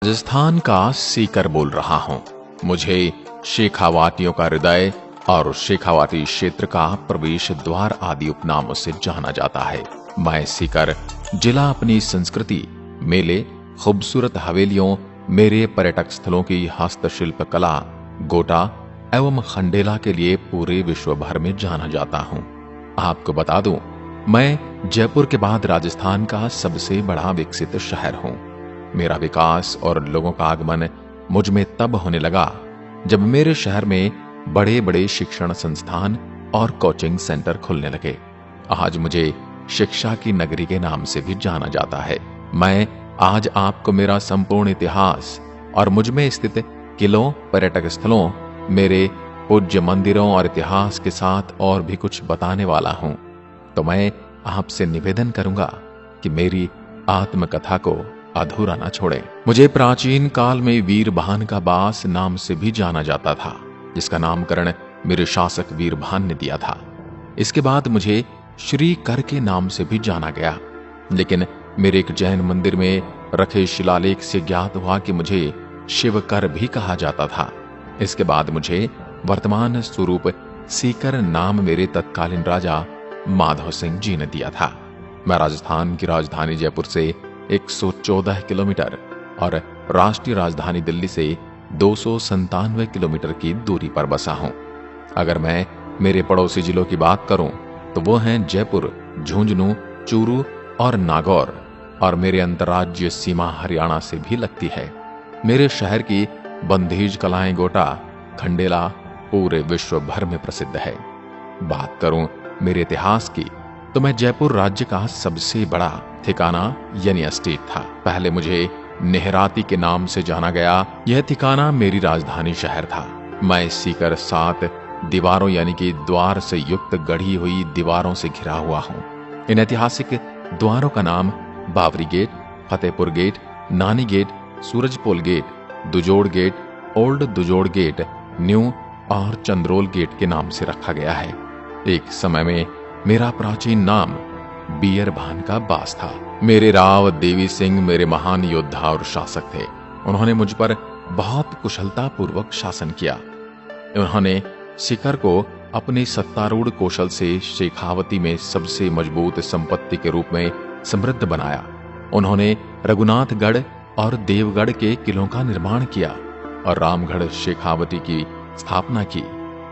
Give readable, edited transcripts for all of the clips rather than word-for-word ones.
राजस्थान का सीकर बोल रहा हूं। मुझे शेखावाटियों का हृदय और शेखावाटी क्षेत्र का प्रवेश द्वार आदि उपनामों से जाना जाता है। मैं सीकर जिला अपनी संस्कृति, मेले, खूबसूरत हवेलियों, मेरे पर्यटक स्थलों की हस्तशिल्प कला, गोटा एवं खंडेला के लिए पूरे विश्व भर में जाना जाता हूं। आपको बता दूं, मैं जयपुर के बाद राजस्थान का सबसे बड़ा विकसित शहर हूं। मेरा विकास और लोगों का आगमन मुझ में तब होने लगा जब मेरे शहर में बड़े बड़े शिक्षण संस्थान और कोचिंग सेंटर खुलने लगे। आज मुझे शिक्षा की नगरी के नाम से भी जाना जाता है। मैं आज आपको मेरा संपूर्ण इतिहास और मुझ में स्थित किलों, पर्यटक स्थलों, मेरे पूज्य मंदिरों और इतिहास के साथ और भी कुछ बताने वाला हूं। तो मैं आपसे निवेदन करूंगा कि मेरी आत्मकथा को अधूरा न छोड़े। मुझे प्राचीन काल में वीरभान का बास नाम से भी जाना जाता था, जिसका नामकरण मेरे शासक वीरभान ने दिया था। इसके बाद मुझे श्री कर के नाम से भी जाना गया, लेकिन मेरे एक जैन मंदिर में रखे शिलालेख से ज्ञात हुआ कि मुझे शिवकर भी कहा जाता था। इसके बाद मुझे वर्तमान स्वरूप सीकर नाम मेरे तत्कालीन राजा माधव सिंह जी ने दिया था। मैं राजस्थान की राजधानी जयपुर से 114 किलोमीटर और राष्ट्रीय राजधानी दिल्ली से 297 किलोमीटर की दूरी पर बसा हूं। अगर मैं मेरे पड़ोसी जिलों की बात करूं तो वो हैं जयपुर, झुंझुनू, चूरू और नागौर, और मेरे अंतर्राज्यीय सीमा हरियाणा से भी लगती है। मेरे शहर की बंधेज कलाएं गोटा, खंडेला पूरे विश्व भर में प्रसिद्ध है। बात करूं मेरे इतिहास की तो मैं जयपुर राज्य का सबसे बड़ा ठिकाना यानी एस्टेट था। पहले मुझे नेहराती के नाम से जाना गया। यह ठिकाना मेरी राजधानी शहर था। मैं सीकर 7 दीवारों यानी कि द्वार से युक्त गढ़ी हुई दीवारों से घिरा हुआ हूं। इन ऐतिहासिक द्वारों का नाम Bawri gate, Fatehpur gate, Nani gate, Surajpol gate, Dujod gate, old Dujod gate, new और चंद्रोल गेट के नाम से रखा गया है। एक समय में मेरा प्राचीन नाम बीयरभान का बास था। मेरे राव देवी सिंह मेरे महान योद्धा और शासक थे। उन्होंने मुझ पर बहुत कुशलता पूर्वक शासन किया। उन्होंने सीकर को अपने सत्तारूढ़ कौशल से शेखावती में सबसे मजबूत संपत्ति के रूप में समृद्ध बनाया। उन्होंने रघुनाथगढ़ और देवगढ़ के किलों का निर्माण किया और रामगढ़ शेखावती की स्थापना की।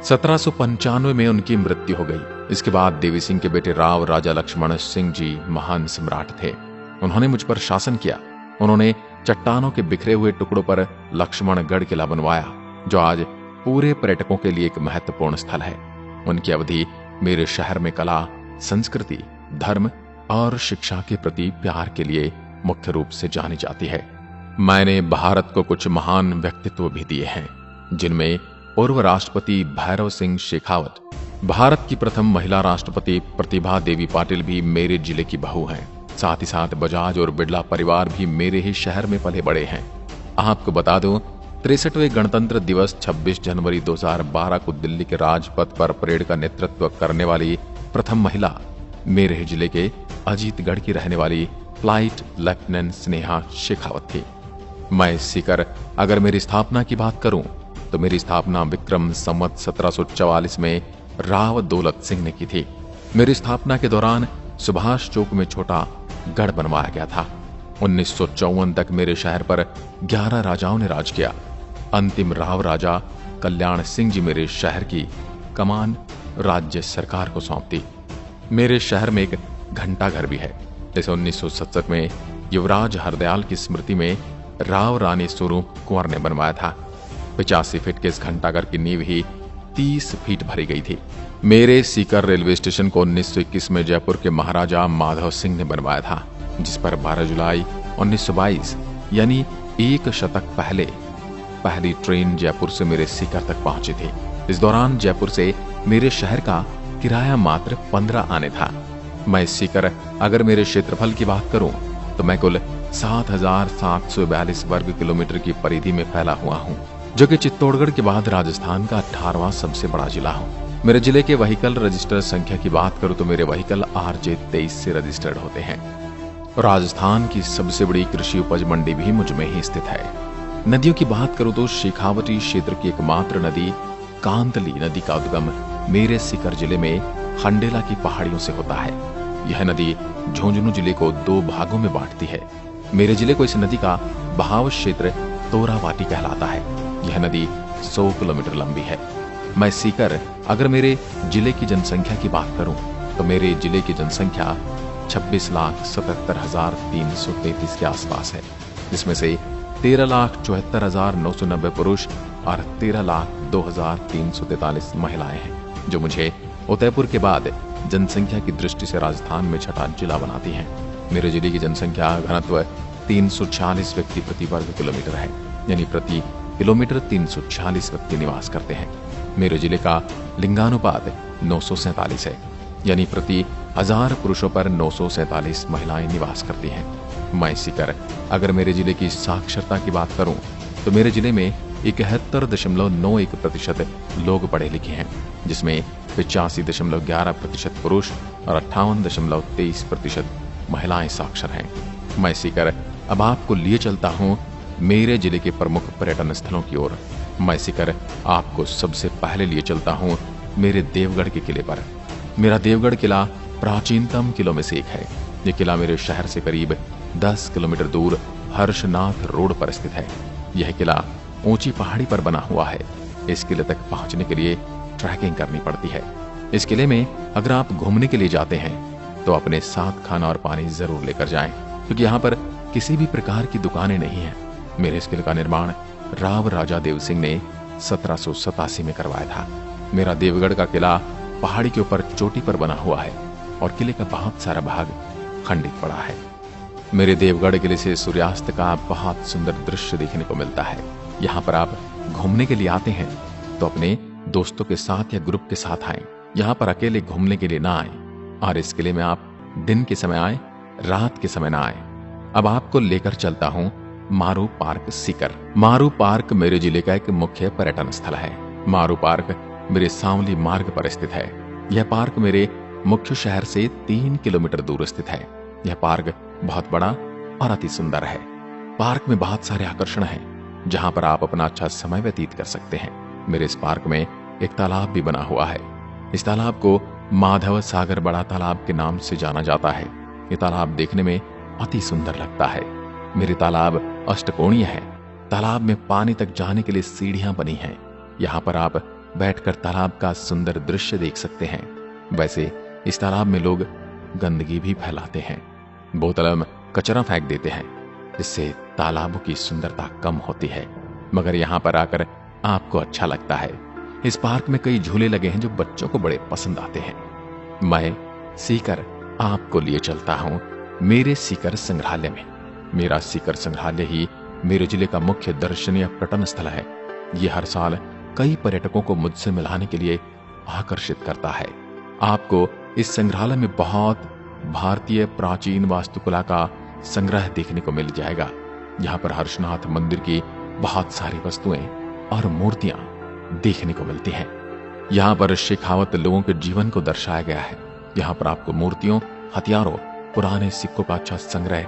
1795 में उनकी मृत्यु हो गई। इसके बाद देवी सिंह के बेटे राव राजा लक्ष्मण सिंह जी महान सम्राट थे। उन्होंने मुझ पर शासन किया। उन्होंने चट्टानों के बिखरे हुए टुकड़ों पर लक्ष्मणगढ़ किला बनवाया, जो आज पूरे पर्यटकों के लिए एक महत्वपूर्ण स्थल है। उनकी अवधि मेरे शहर में कला, संस्कृति, धर्म और शिक्षा के प्रति प्यार के लिए मुख्य रूप से जानी जाती है। मैंने भारत को कुछ महान व्यक्तित्व भी दिए हैं, जिनमें पूर्व राष्ट्रपति भैरव सिंह शेखावत, भारत की प्रथम महिला राष्ट्रपति प्रतिभा देवी पाटिल भी मेरे जिले की बहू हैं। साथ ही साथ बजाज और बिड़ला परिवार भी मेरे ही शहर में पले बड़े हैं। आपको बता दूं, 63वें गणतंत्र दिवस 26 जनवरी 2012 को दिल्ली के राजपथ पर परेड का नेतृत्व करने वाली प्रथम महिला मेरे ही जिले के अजीतगढ़ की रहने वाली फ्लाइट लेफ्टिनेंट स्नेहा शेखावत थी। मैं सीकर अगर मेरी स्थापना की बात करूं तो मेरी स्थापना विक्रम संवत 1744 में राव दौलत सिंह ने की थी। मेरी स्थापना के दौरान सुभाष चौक में छोटा गढ़ बनवाया गया था। 1954 तक मेरे शहर पर 11 राजाओं ने राज किया। अंतिम राव राजा कल्याण सिंह जी मेरे शहर की कमान राज्य सरकार को सौंप दी। मेरे शहर में एक घंटा घर भी है, जिसे 1967 में युवराज हरदयाल की स्मृति में राव रानी स्वरूप कुंवर ने बनवाया था। 85 फीट के इस घंटाघर की नींव ही 30 फीट भरी गई थी। मेरे सीकर रेलवे स्टेशन को 1921 में जयपुर के महाराजा माधव सिंह ने बनवाया था, जिस पर 12 जुलाई 1922 यानी एक शतक पहले पहली ट्रेन जयपुर से मेरे सीकर तक पहुंची थी। इस दौरान जयपुर से मेरे शहर का किराया मात्र 15 आने था। मैं सीकर अगर मेरे क्षेत्रफल की बात करूं तो मैं कुल 7,742 वर्ग किलोमीटर की परिधि में फैला हुआ हूं, जो कि चित्तौड़गढ़ के बाद राजस्थान का 18वां सबसे बड़ा जिला हूं। मेरे जिले के व्हीकल रजिस्टर संख्या की बात करूं तो मेरे व्हीकल RJ 23 से रजिस्टर्ड होते हैं। राजस्थान की सबसे बड़ी कृषि उपज मंडी भी मुझ में ही स्थित है। नदियों की बात करूं तो शेखावटी क्षेत्र की एकमात्र नदी कांतली नदी का उद्गम मेरे सीकर जिले में खंडेला की पहाड़ियों से होता है। यह नदी झुंझुनू जिले को 2 भागों में बांटती है। मेरे जिले को इस नदी का बहाव क्षेत्र तोरावाटी कहलाता है। यह नदी 100 किलोमीटर लंबी है। मैं सीकर अगर मेरे जिले की जनसंख्या की बात करूं तो मेरे जिले की जनसंख्या 26,77,333 के आसपास है, जिसमें से 13,74,990 पुरुष और 13,02,343 महिलाएं हैं, जो मुझे उदयपुर के बाद जनसंख्या की दृष्टि से राजस्थान में छठा जिला बनाती हैं। मेरे जिले की जनसंख्या घनत्व 346 व्यक्ति प्रति वर्ग किलोमीटर है, यानी प्रति किलोमीटर 346 व्यक्ति निवास करते हैं। मेरे जिले का लिंगानुपात 947 है, यानी प्रति 1000 पुरुषों पर 947 महिलाएं निवास करती हैं। मैं सीकर अगर मेरे जिले की साक्षरता की बात करूं तो मेरे जिले में 71.91% लोग पढ़े लिखे हैं, जिसमें 85.11% पुरुष और 58.23% महिलाएं साक्षर हैं। मैं सीकर अब आपको लिए चलता हूं मेरे जिले के प्रमुख पर्यटन स्थलों की ओर। मैं सीकर आपको सबसे पहले लिए चलता हूं मेरे देवगढ़ के किले पर। मेरा देवगढ़ किला प्राचीनतम किलों में से एक है। यह किला मेरे शहर से करीब 10 किलोमीटर दूर हर्षनाथ रोड पर स्थित है। यह किला ऊंची पहाड़ी पर बना हुआ है। इस किले तक पहुंचने के लिए ट्रैकिंग करनी पड़ती है। इस किले में अगर आप घूमने के लिए जाते हैं तो अपने साथ खाना और पानी जरूर लेकर जाएं, क्योंकि यहाँ पर किसी भी प्रकार की दुकानें नहीं हैं। मेरे इस किले का निर्माण राव राजा देव सिंह ने 1787 में करवाया था। मेरा देवगढ़ का किला पहाड़ी के ऊपर चोटी पर बना हुआ है और किले का बहुत सारा भाग खंडित पड़ा है। मेरे देवगढ़ किले से सूर्यास्त का बहुत सुंदर दृश्य देखने को मिलता है। यहाँ पर आप घूमने के लिए आते हैं तो अपने दोस्तों के साथ या ग्रुप के साथ आएं। यहाँ पर अकेले घूमने के लिए ना आएं, और इस किले में आप दिन के समय आए, रात के समय ना आए। अब आपको लेकर चलता हूँ मारू पार्क सीकर। मारू पार्क मेरे जिले का एक मुख्य पर्यटन स्थल है। मारू पार्क मेरे सांवली मार्ग पर स्थित है। यह पार्क मेरे मुख्य शहर से 3 किलोमीटर दूर स्थित है। यह पार्क बहुत बड़ा और अति सुंदर है। पार्क में बहुत सारे आकर्षण हैं, जहां पर आप अपना अच्छा समय व्यतीत कर सकते हैं। मेरे इस पार्क में एक तालाब भी बना हुआ है। इस तालाब को माधव सागर बड़ा तालाब के नाम से जाना जाता है। ये तालाब देखने में अति सुंदर लगता है। मेरे तालाब अष्टकोणीय है। तालाब में पानी तक जाने के लिए सीढ़ियां बनी हैं। यहाँ पर आप बैठकर तालाब का सुंदर दृश्य देख सकते हैं। वैसे इस तालाब में लोग गंदगी भी फैलाते हैं, बोतल में कचरा फेंक देते हैं, जिससे तालाबों की सुंदरता कम होती है। मगर यहाँ पर आकर आपको अच्छा लगता है। इस पार्क में कई झूले लगे हैं जो बच्चों को बड़े पसंद आते हैं। मैं सीकर आपको लिए चलता हूं मेरे सीकर संग्रहालय में। मेरा सीकर संग्रहालय ही मेरे जिले का मुख्य दर्शनीय पर्यटन स्थल है। यह हर साल कई पर्यटकों को मुझसे मिलाने के लिए आकर्षित करता है। आपको इस संग्रहालय में बहुत भारतीय प्राचीन वास्तुकला का संग्रह देखने को मिल जाएगा। यहाँ पर हर्षनाथ मंदिर की बहुत सारी वस्तुएं और मूर्तियां देखने को मिलती हैं। यहाँ पर शेखावत लोगों के जीवन को दर्शाया गया है। यहाँ पर आपको मूर्तियों, हथियारों, पुराने सिक्कों का अच्छा संग्रह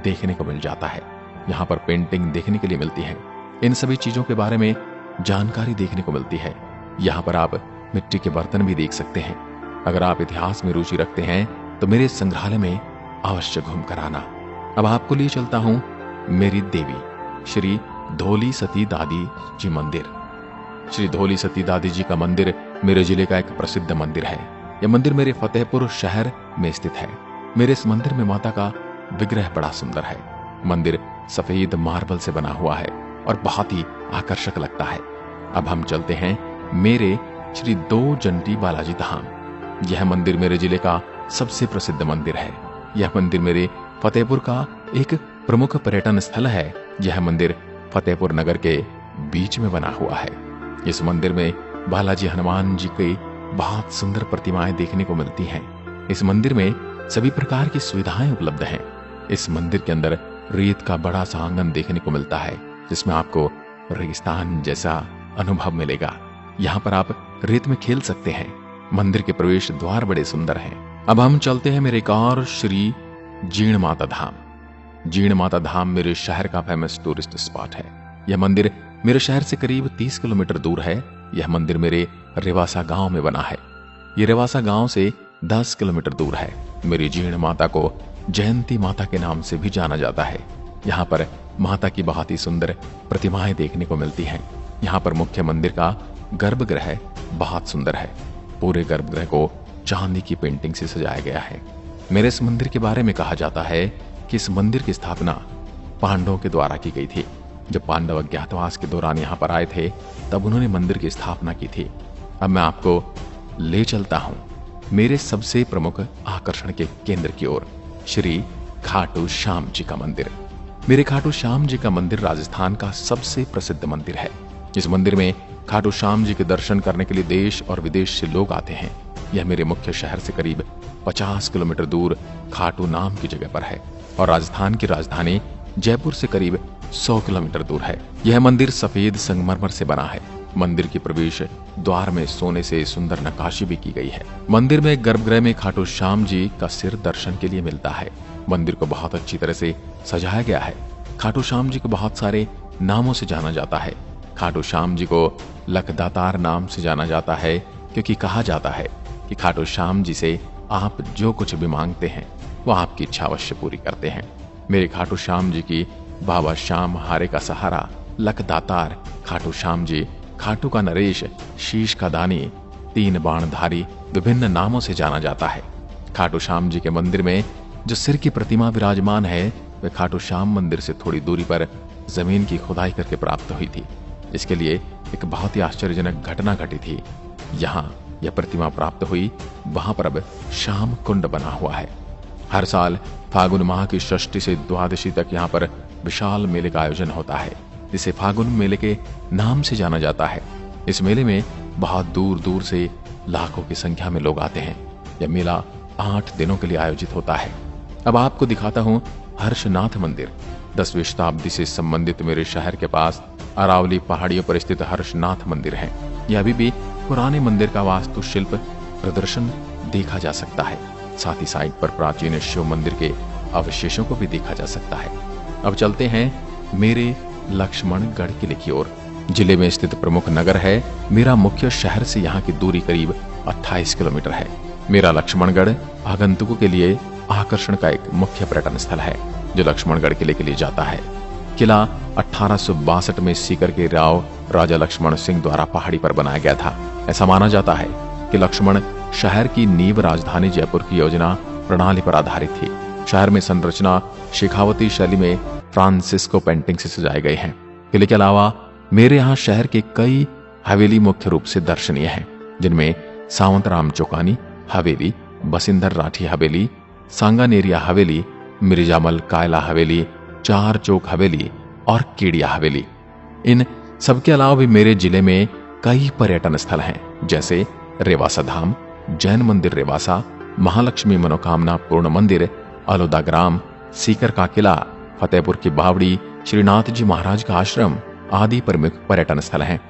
देखने को मिल जाता है। यहाँ पर पेंटिंग देखने के लिए मिलती है। इन सभी चीजों के बारे में जानकारी देखने को मिलती है। यहाँ पर आप मिट्टी के बर्तन भी देख सकते हैं। अगर आप इतिहास में रुचि रखते हैं तो मेरे संग्रहालय में अवश्य घूम कर आना। अब आपको लिए चलता हूं मेरी देवी श्री धोली सती दादी जी मंदिर। श्री धोली सती दादी जी का मंदिर मेरे जिले का एक प्रसिद्ध मंदिर है। यह मंदिर मेरे फतेहपुर शहर में स्थित है। मेरे इस मंदिर में माता का विग्रह बड़ा सुंदर है। मंदिर सफेद मार्बल से बना हुआ है और बहुत ही आकर्षक लगता है। अब हम चलते हैं मेरे श्री 2 जंटी बालाजी धाम। यह मंदिर मेरे जिले का सबसे प्रसिद्ध मंदिर है। यह मंदिर मेरे फतेहपुर का एक प्रमुख पर्यटन स्थल है। यह मंदिर फतेहपुर नगर के बीच में बना हुआ है। इस मंदिर में बालाजी हनुमान जी की बहुत सुंदर प्रतिमाएं देखने को मिलती हैं। इस मंदिर में सभी प्रकार की सुविधाएं उपलब्ध हैं। इस मंदिर के अंदर रेत का बड़ा सा आंगन देखने को मिलता है, जिसमें आपको रेगिस्तान जैसा अनुभव मिलेगा। यहाँ पर आप रेत में खेल सकते हैं। मंदिर के प्रवेश द्वार बड़े सुंदर हैं। अब हम चलते हैं मेरे एक और श्री जीण माता धाम। जीण माता धाम मेरे शहर का फेमस टूरिस्ट स्पॉट है। यह मंदिर मेरे शहर से करीब 30 किलोमीटर दूर है। यह मंदिर मेरे रेवासा गांव में बना है। ये रेवासा गांव से 10 किलोमीटर दूर है। मेरी जीण माता को जयंती माता के नाम से भी जाना जाता है। यहाँ पर माता की बहुत ही सुंदर प्रतिमाएं देखने को मिलती हैं। यहाँ पर मुख्य मंदिर का गर्भगृह बहुत सुंदर है। पूरे गर्भगृह को चांदी की पेंटिंग से सजाया गया है। मेरे इस मंदिर के बारे में कहा जाता है कि इस मंदिर की स्थापना पांडवों के द्वारा की गई थी। जब पांडव अज्ञातवास के दौरान यहाँ पर आए थे तब उन्होंने मंदिर की स्थापना की थी। अब मैं आपको ले चलता हूँ मेरे सबसे प्रमुख आकर्षण के केंद्र की ओर, श्री खाटू श्याम जी का मंदिर। मेरे खाटू श्याम जी का मंदिर राजस्थान का सबसे प्रसिद्ध मंदिर है। इस मंदिर में खाटू श्याम जी के दर्शन करने के लिए देश और विदेश से लोग आते हैं। यह मेरे मुख्य शहर से करीब 50 किलोमीटर दूर खाटू नाम की जगह पर है और राजस्थान की राजधानी जयपुर से करीब 100 किलोमीटर दूर है। यह मंदिर सफेद संगमरमर से बना है। मंदिर की प्रवेश द्वार में सोने से सुंदर नक्काशी भी की गई है। मंदिर में गर्भगृह में खाटू श्याम जी का सिर दर्शन के लिए मिलता है। मंदिर को बहुत अच्छी तरह से सजाया गया है। खाटू श्याम जी को बहुत सारे नामों से जाना जाता है। खाटू श्याम जी को लखदातार नाम से जाना जाता है क्योंकि कहा जाता है कि खाटू श्याम जी से आप जो कुछ भी मांगते हैं वो आपकी इच्छा अवश्य पूरी करते हैं। मेरे खाटू श्याम जी की बाबा श्याम हारे का सहारा, लखदातार खाटू श्याम जी, खाटू का नरेश, शीश का दानी, 3 बाणधारी विभिन्न नामों से जाना जाता है। खाटू श्याम जी के मंदिर में जो सिर की प्रतिमा विराजमान है वह खाटू श्याम मंदिर से थोड़ी दूरी पर जमीन की खुदाई करके प्राप्त हुई थी। इसके लिए एक बहुत ही आश्चर्यजनक घटना घटी थी। यहाँ यह प्रतिमा प्राप्त हुई, वहां पर अब श्याम कुंड बना हुआ है। हर साल फागुन माह की षष्ठी से द्वादशी तक यहाँ पर विशाल मेले का आयोजन होता है, जिसे फागुन मेले के नाम से जाना जाता है। इस मेले में बहुत दूर दूर से लाखों की संख्या में लोग आते हैं। यह मेला 8 दिनों के लिए आयोजित होता है। अब आपको दिखाता हूँ हर्षनाथ मंदिर। 10वीं शताब्दी से संबंधित मेरे शहर के पास अरावली पहाड़ियों पर स्थित हर्षनाथ मंदिर है। यह अभी भी पुराने मंदिर का वास्तुशिल्प प्रदर्शन देखा जा सकता है। साथ ही साइट पर प्राचीन शिव मंदिर के अवशेषों को भी देखा जा सकता है। अब चलते हैं मेरे लक्ष्मणगढ़ किले की ओर। जिले में स्थित प्रमुख नगर है। मेरा मुख्य शहर से यहाँ की दूरी करीब 28 किलोमीटर है। मेरा लक्ष्मणगढ़ आगंतुकों के लिए आकर्षण का एक मुख्य पर्यटन स्थल है जो लक्ष्मणगढ़ किले के लिए जाता है। किला 1862 में सीकर के राव राजा लक्ष्मण सिंह द्वारा पहाड़ी पर बनाया गया था। ऐसा माना जाता है कि लक्ष्मण शहर की नींव राजधानी जयपुर की योजना प्रणाली पर आधारित थी। शहर में संरचना शेखावती शैली में फ्रांसिस्को पेंटिंग से सजाए गए हैं। किले के अलावा मेरे यहाँ शहर के कई हवेली मुख्य रूप से दर्शनीय हैं, जिनमें सावंतराम चौकानी हवेली, बसिंदर राठी हवेली, सांगानेरिया हवेली, मिर्जामल कायला हवेली, 4 चौक हवेली और केडिया हवेली। इन सबके अलावा भी मेरे जिले में कई पर्यटन स्थल हैं, जैसे रेवासा धाम, जैन मंदिर रेवासा, महालक्ष्मी मनोकामना पूर्ण मंदिर, अलोदा ग्राम, सीकर का किला, फतेहपुर की बावड़ी, श्रीनाथ जी महाराज का आश्रम आदि प्रमुख पर्यटन स्थल हैं।